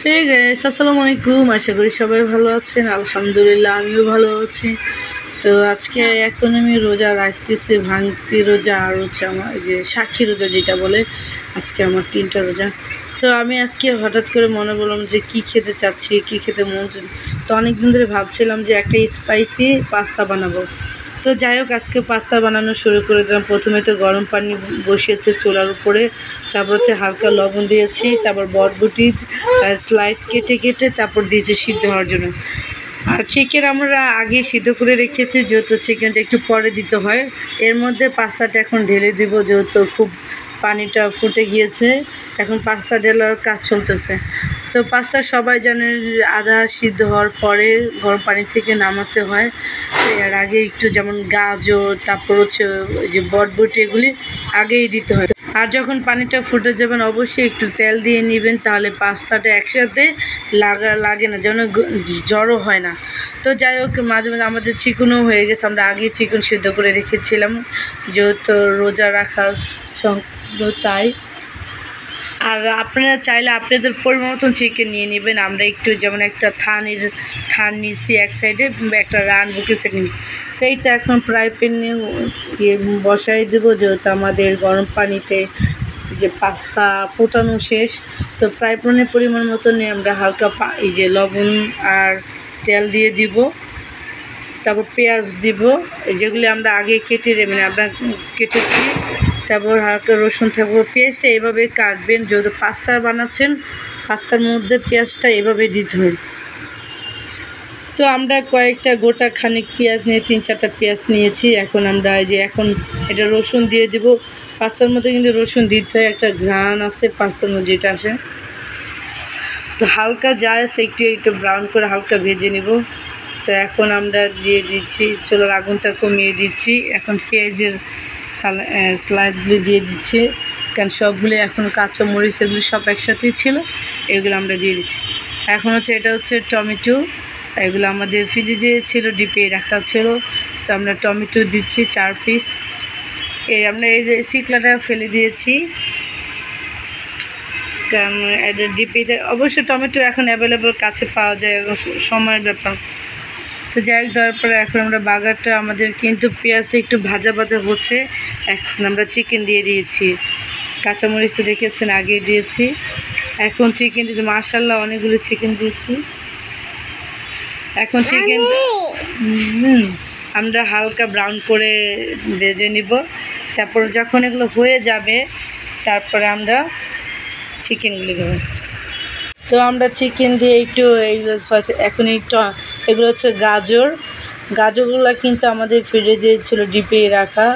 Hey guys, আসসালামু আলাইকুম। আশা করি সবাই ভালো আছেন। আলহামদুলিল্লাহ আমিও ভালো আছি। তো আজকে এখন আমি রোজা রাখতেছি, ভাঙতি রোজা আর হচ্ছে আমার যে সাক্ষী রোজা যেটা বলে, আজকে আমার 3টা রোজা। তো আমি আজকে হঠাৎ করে মনে বললাম যে কি খেতে চাচ্ছি, কি খেতে মন চাচ্ছে। তো অনেকদিন ধরে ভাবছিলাম যে একটা স্পাইসি পাস্তা বানাবো। তো যাই হোক, আজকে পাস্তা বানানো শুরু করে দিলাম। প্রথমে তো গরম পানি বসিয়েছে চুলার উপরে, তারপর হচ্ছে হালকা লবণ দিয়েছি, তারপর বটবটি স্লাইস কেটে কেটে তারপর দিয়েছি সিদ্ধ হওয়ার জন্য। আর চিকেন আমরা আগে সিদ্ধ করে রেখেছি, যেহেতু চিকেনটা একটু পরে দিতে হয়। এর মধ্যে পাস্তাটা এখন ঢেলে দিব, যেহেতু খুব পানিটা ফুটে গিয়েছে। এখন পাস্তা ঢেলার কাজ চলতেছে। তো পাস্তা সবাই জানে আধা সিদ্ধ হওয়ার পরে গরম পানি থেকে নামাতে হয়। এর আগে একটু যেমন গাজর, তারপর হচ্ছে ওই যে বটবটি, এগুলি আগেই দিতে হয়। আর যখন পানিটা ফুটে যাবেন অবশ্যই একটু তেল দিয়ে নেবেন, তাহলে পাস্তাটা একসাথে লাগে না, যেন জড়ো হয় না। তো যাই হোক, মাঝে মাঝে আমাদের চিকেনও হয়ে গেছে। আমরা আগে চিকেন সিদ্ধ করে রেখেছিলাম, যেহেতু রোজা রাখার তাই। আর আপনারা চাইলে আপনাদের পরিমাণ মতন চিকেন নিয়ে নেবেন। আমরা একটু যেমন একটা থান নিচ্ছি এক সাইডে, একটা রানবো কিছু নিই। তো এইটা এখন ফ্রাই প্যানে বসাই দেবো, যেহেতু আমাদের গরম পানিতে যে পাস্তা ফোটানো শেষ। তো ফ্রাই প্যানের পরিমাণ মতন নিয়ে আমরা হালকা এই যে লবণ আর তেল দিয়ে দিব, তারপর পেঁয়াজ দিব, যেগুলি আমরা আগে কেটে আমরা কেটেছি। তারপর হালকা রসুন থাকবো। পেঁয়াজটা এভাবে কাটবেন, যেহেতু পাস্তা বানাচ্ছেন, পাস্তার মধ্যে পেঁয়াজটা এভাবে দিতে হয়। তো আমরা কয়েকটা গোটা খানিক পেঁয়াজ নিয়ে 3-4টা পেঁয়াজ নিয়েছি। এখন আমরা এই যে এখন এটা রসুন দিয়ে দিব। পাস্তার মধ্যে কিন্তু রসুন দিতে হয়, একটা ঘ্রাণ আছে পাস্তার মধ্যে যেটা আসে। তো হালকা যা আছে একটু ব্রাউন করে হালকা ভেজে নেব। তো এখন আমরা দিয়ে দিচ্ছি, চুলার আগুনটা কমিয়ে দিচ্ছি। এখন পেঁয়াজের স্লাইসগুলি দিয়ে দিচ্ছি, কারণ সবগুলি এখন কাঁচা মরিচ এগুলি সব একসাথেই ছিল, এগুলো আমরা দিয়ে দিচ্ছি। এখন হচ্ছে এটা হচ্ছে টমেটো, এগুলো আমাদের ফ্রিজে ছিল, ডিপে রাখা ছিল। তো আমরা টমেটো দিচ্ছি 4 পিস। আমরা এই যে শিকলাটা ফেলে দিয়েছি, কারণ এটা ডিপিতে অবশ্য টমেটো এখন অ্যাভেলেবল কাছে পাওয়া যায়, সময়ের ব্যাপার। তো যাই হোক, দেওয়ার পরে এখন আমরা বাগারটা আমাদের কিন্তু পেঁয়াজটা একটু ভাজা ভাজা হচ্ছে। এখন আমরা চিকেন দিয়ে দিয়েছি, কাঁচামরিচ তো দেখেছেন আগে দিয়েছি। এখন চিকেন দিয়েছি, মাশাআল্লাহ অনেকগুলো চিকেন দিয়েছি। এখন চিকেন আমরা হালকা ব্রাউন করে ভেজে নিব। তারপর যখন এগুলো হয়ে যাবে, তারপরে আমরা চিকেনগুলো দেবো। তো আমরা চিকেন দিয়ে একটু এইগুলো এখন এগুলো হচ্ছে গাজরগুলো কিন্তু আমাদের ফ্রিজে ছিল, ডিপে রাখা।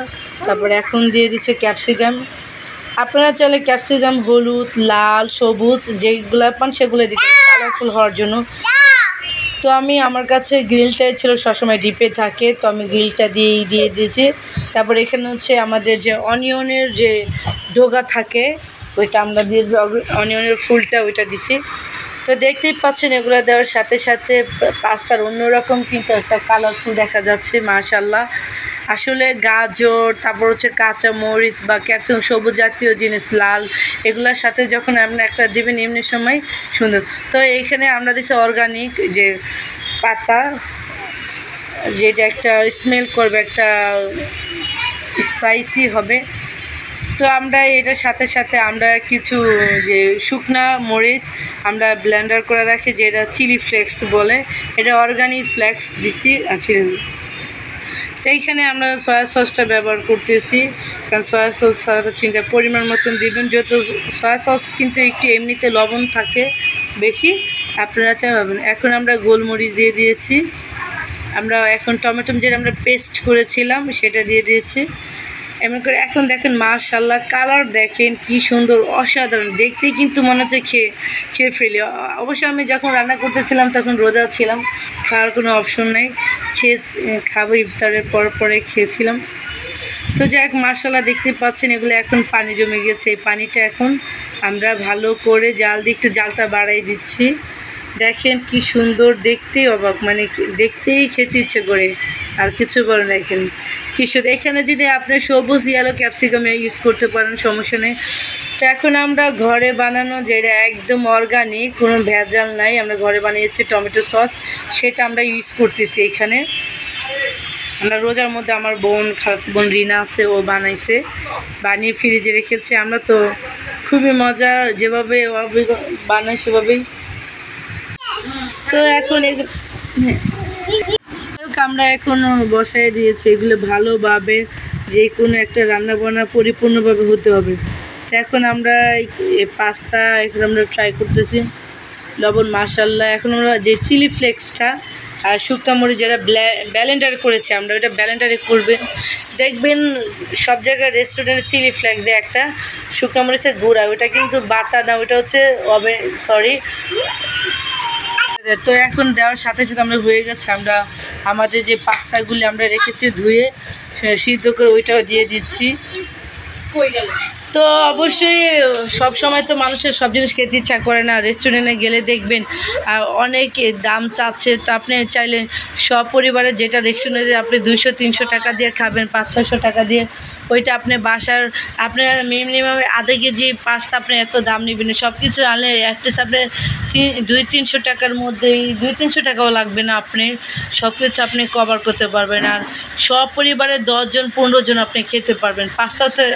তারপর এখন দিয়ে দিচ্ছে ক্যাপসিকাম। আপনারা চাইলে ক্যাপসিকাম হলুদ, লাল, সবুজ যেগুলো পান সেগুলো দিতে, কালারফুল হওয়ার জন্য। তো আমার কাছে গ্রিলটাই ছিল, সবসময় ডিপে থাকে, তো আমি গ্রিলটা দিয়ে দিয়েছি। তারপর এখানে হচ্ছে আমাদের যে অনিয়নের যে ডোগা থাকে, ওইটা আমরা দিয়েছি, অনিয়নের ফুলটা ওইটা দিছি। তো দেখতেই পাচ্ছেন, এগুলো দেওয়ার সাথে সাথে পাস্তার অন্যরকম কিন্তু একটা কালারফুল দেখা যাচ্ছে, মাশাআল্লাহ। আসলে গাজর, তারপর হচ্ছে কাঁচা মরিচ বা ক্যাপসিকাম, সবুজ জাতীয় জিনিস, লাল, এগুলোর সাথে যখন আপনি একটা দেবেন এমনি সময় সুন্দর। তো এইখানে আমরা দিচ্ছি অর্গানিক যে পাতা, যেটা একটা স্মেল করবে, একটা স্পাইসি হবে। তো আমরা এটার সাথে সাথে আমরা কিছু যে শুকনা মরিচ আমরা ব্লেন্ডার করে রাখি, যেটা চিলি ফ্লেক্স বলে, এটা অর্গানিক ফ্লেক্স দিছি। তো এইখানে আমরা সয়া সসটা ব্যবহার করতেছি, কারণ সয়া সস ছাড়া তো চিন্তা পরিমাণ মতন দিবেন, যেহেতু সয়া সস কিন্তু একটু এমনিতে লবণ থাকে বেশি, আপনারা চালাবেন। এখন আমরা গোলমরিচ দিয়ে দিয়েছি। আমরা এখন টমেটো যেটা আমরা পেস্ট করেছিলাম সেটা দিয়ে দিয়েছি। এমন করে এখন দেখেন, মাশাআল্লাহ কালার দেখেন কি সুন্দর, অসাধারণ দেখতেই কিন্তু মনে হচ্ছে খেয়ে ফেলি। অবশ্য আমি যখন রান্না করতেছিলাম তখন রোজা ছিলাম, খাওয়ার কোনো অপশন নেই, খাবো ইফতারের পরে খেয়েছিলাম। তো যাই হোক, মাশাআল্লাহ দেখতে পাচ্ছেন এগুলো এখন পানি জমে গেছে। এই পানিটা এখন আমরা ভালো করে জাল দিয়ে একটু জালটা বাড়াই দিচ্ছি। দেখেন কি সুন্দর, দেখতেই অবাক, মানে দেখতেই খেতে ইচ্ছে করে, আর কিছু বলেন। দেখেন কি সুন্দর। এখানে যদি আপনি সবুজ ইয়েলো ক্যাপসিকাম ইউজ করতে পারেন সমস্যা নেই, তো এখন আমরা ঘরে বানানো যেটা একদম অর্গানিক, কোনো ভেজাল নাই, আমরা ঘরে বানিয়েছি টমেটো সস, সেটা আমরা ইউজ করতেছি এখানে। আমরা রোজার মধ্যে আমার খালাতো বোন রিনা আছে, ও বানাইছে, বানিয়ে ফ্রিজে রেখেছে। আমরা তো খুবই মজা, যেভাবে বানাই সেভাবেই। তো এখন আমরা এখন বসায় দিয়েছি, এগুলো ভালোভাবে যে কোনো একটা রান্না বান্না পরিপূর্ণভাবে হতে হবে। তো এখন আমরা পাস্তা এখন আমরা ট্রাই করতেছি, লবণ মাশাল্লাহ। এখন আমরা যে চিলি ফ্লেক্সটা আর শুকনো মরিচ যেটা ব্লেন্ডার করেছি আমরা, ওটা ব্লেন্ডারে করবেন। দেখবেন সব জায়গায় রেস্টুরেন্টে চিলি ফ্লেক্স দিয়ে একটা শুকনো মরিচের গুঁড়া, ওটা কিন্তু বাটা না, ওটা হচ্ছে তো এখন দেওয়ার সাথে সাথে আমরা হয়ে গেছে, আমরা আমাদের যে পাস্তাগুলি আমরা রেখেছি ধুয়ে সিদ্ধ করে ওইটাও দিয়ে দিচ্ছি। তো অবশ্যই সব সময় তো মানুষের সব জিনিস খেতে ইচ্ছা করে না, রেস্টুরেন্টে গেলে দেখবেন অনেক দাম চাচ্ছে। তো আপনি চাইলে সব পরিবারে যেটা রেস্টুরেন্টে আপনি 200-300 টাকা দিয়ে খাবেন, 500-600 টাকা দিয়ে, ওইটা আপনি বাসার আপনার মিনিমাম আধা কেজি পাস্তা আপনি এত দাম নেবেন, সব কিছু আনলে অ্যাটলিস্ট আপনি 200-300 টাকার মধ্যেই, 200-300 টাকাও লাগবে না, আপনি সব কিছু আপনি কভার করতে পারবেন। আর সব পরিবারে 10-15 জন আপনি খেতে পারবেন। পাস্তাতে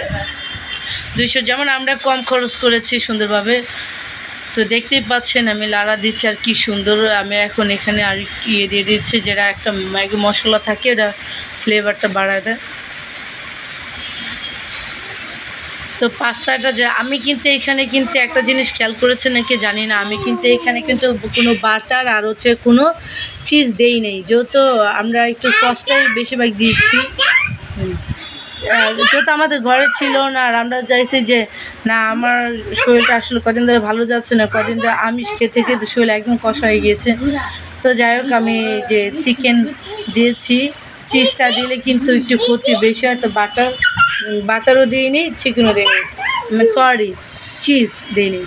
200, যেমন আমরা কম খরচ করেছি সুন্দরভাবে। তো দেখতেই পাচ্ছেন আমি লাড়া দিচ্ছি, আর কি সুন্দর। আমি এখন এখানে আর ইয়ে দিয়ে দিচ্ছি, যেটা একটা ম্যাগি মশলা থাকে, ওটা ফ্লেভারটা বাড়ায় দেয়। তো পাস্তাটা যে আমি কিন্তু এখানে কিন্তু একটা জিনিস খেয়াল করেছে নাকি জানি না, আমি কিন্তু এখানে কিন্তু কোনো বাটার আর হচ্ছে কোনো চিজ দেই নেই, যেহেতু আমরা একটু সসটাই বেশিরভাগ দিয়েছি, যেহেতু আমাদের ঘরে ছিল না। আর আমরা চাইছি যে না, আমার শরীরটা আসলে কদিন ধরে ভালো যাচ্ছে না, কদিন ধরে আমিষ খেতে খেতে শরীর একদম কষা হয়ে গিয়েছে। তো যাই হোক, আমি যে চিকেন দিয়েছি, চিজটা দিলে কিন্তু একটু ক্ষতি বেশি হয়। তো বাটারও দিইনি, চিকেনও দিইনি, সরি চিজ দিইনি।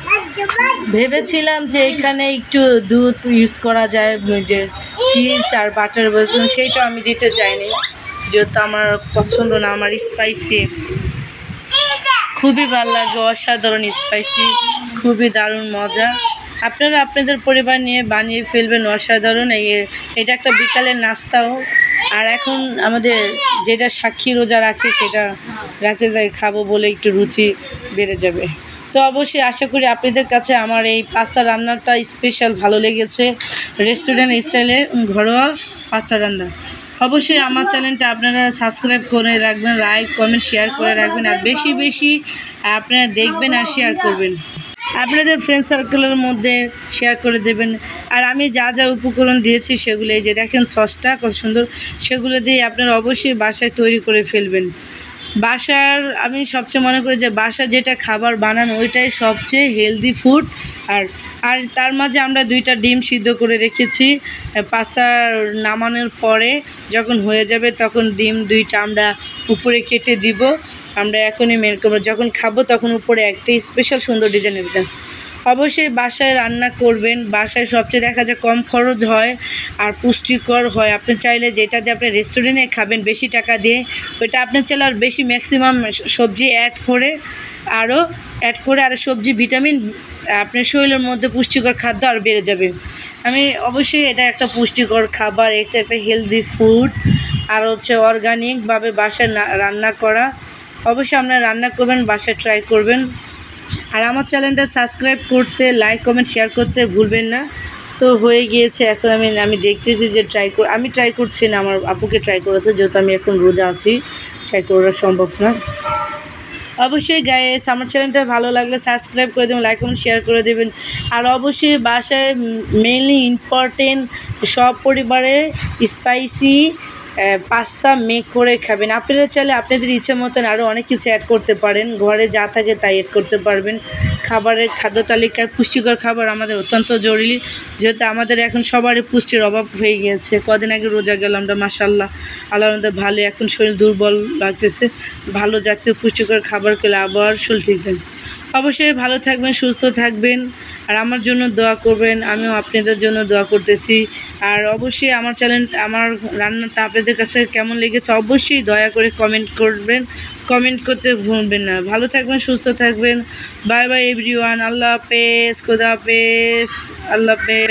ভেবেছিলাম যে এখানে একটু দুধ ইউজ করা যায়, যে চিজ আর বাটার বলছিলাম, সেইটাও আমি দিতে চাইনি, যেহেতু আমার পছন্দ না। আমার স্পাইসি খুবই ভালো লাগে, অসাধারণ স্পাইসি, খুবই দারুণ মজা। আপনারা আপনাদের পরিবার নিয়ে বানিয়ে ফেলবেন, অসাধারণ। এটা একটা বিকালের নাস্তাও। আর এখন আমাদের যেটা সাক্ষী রোজা রাখে, সেটা রাখতে যাই খাবো বলে একটু রুচি বেড়ে যাবে। তো অবশ্যই আশা করি আপনাদের কাছে আমার এই পাস্তা রান্নাটা স্পেশাল ভালো লেগেছে, রেস্টুরেন্ট স্টাইলে ঘরোয়া পাস্তা রান্না। অবশ্যই আমার চ্যানেলটা আপনারা সাবস্ক্রাইব করে রাখবেন, লাইক কমেন্ট শেয়ার করে রাখবেন, আর বেশি বেশি আপনারা দেখবেন আর শেয়ার করবেন, আপনাদের ফ্রেন্ড সার্কেলের মধ্যে শেয়ার করে দেবেন। আর আমি যা যা উপকরণ দিয়েছি সেগুলো, এই যে দেখেন সসটা কত সুন্দর, সেগুলো দিয়ে আপনারা অবশ্যই বাসায় তৈরি করে ফেলবেন। বাসার আমি সবচেয়ে মনে করি যে বাসার যেটা খাবার বানানো ওইটাই সবচেয়ে হেলদি ফুড। আর তার মাঝে আমরা 2টা ডিম সিদ্ধ করে রেখেছি, পাস্তা নামানোর পরে যখন হয়ে যাবে তখন ডিম 2টা আমরা উপরে কেটে দিব। আমরা এখনই মেন করবো, যখন খাবো তখন উপরে একটা স্পেশাল সুন্দর ডিজাইনের দিতাম। অবশ্যই বাসায় রান্না করবেন, বাসায় সবচেয়ে দেখা যায় কম খরচ হয় আর পুষ্টিকর হয়। আপনি চাইলে যেটা দিয়ে আপনি রেস্টুরেন্টে খাবেন বেশি টাকা দিয়ে, ওইটা আপনার চাইলে আর বেশি ম্যাক্সিমাম সবজি অ্যাড করে আর সবজি ভিটামিন আপনার শরীরের মধ্যে পুষ্টিকর খাদ্য আর বেড়ে যাবে। আমি অবশ্যই এটা একটা পুষ্টিকর খাবার, এটা একটা হেলদি ফুড, আর হচ্ছে অর্গানিকভাবে বাসায় রান্না করা। অবশ্যই আপনারা রান্না করবেন, বাসায় ট্রাই করবেন। আর আমার চ্যানেলটা সাবস্ক্রাইব করতে, লাইক কমেন্ট শেয়ার করতে ভুলবেন না। তো হয়ে গিয়েছে, এখন আমি দেখতেছি যে আমি ট্রাই করছি না, আমার আপুকে ট্রাই করেছে, যেহেতু আমি এখন রোজা আছি, ট্রাই করা সম্ভব না। অবশ্যই গাইস, আমার চ্যানেলটা ভালো লাগলে সাবস্ক্রাইব করে দেবেন, লাইক কমেন্ট শেয়ার করে দেবেন। আর অবশ্যই বাসায় মেইনলি ইম্পর্টেন্ট সব পরিবারে স্পাইসি পাস্তা মেক করে খাবেন। আপনারা চাইলে আপনাদের ইচ্ছে মতন আরও অনেক কিছু অ্যাড করতে পারেন, ঘরে যা থাকে তাই অ্যাড করতে পারবেন। খাদ্য তালিকায় পুষ্টিকর খাবার আমাদের অত্যন্ত জরুরি, যেহেতু আমাদের এখন সবারই পুষ্টির অভাব হয়ে গিয়েছে। কদিন আগে রোজা গেলাম আমরা, মাশাআল্লাহ আল্লাহর মধ্যে ভালো, এখন শরীর দুর্বল লাগতেছে। ভালো জাতীয় পুষ্টিকর খাবার খেলে আবার শরীর ঠিক থাকে। অবশ্যই ভালো থাকবেন, সুস্থ থাকবেন, আর আমার জন্য দোয়া করবেন। আমিও আপনাদের জন্য দোয়া করতেছি। আর অবশ্যই আমার চ্যানেল, আমার রান্নাটা আপনাদের কাছে কেমন লেগেছে অবশ্যই দয়া করে কমেন্ট করবেন, কমেন্ট করতে ভুলবেন না। ভালো থাকবেন, সুস্থ থাকবেন। Bye bye everyone. আল্লাহ হাফেজ, খোদা হাফেজ, আল্লাহ হাফেজ।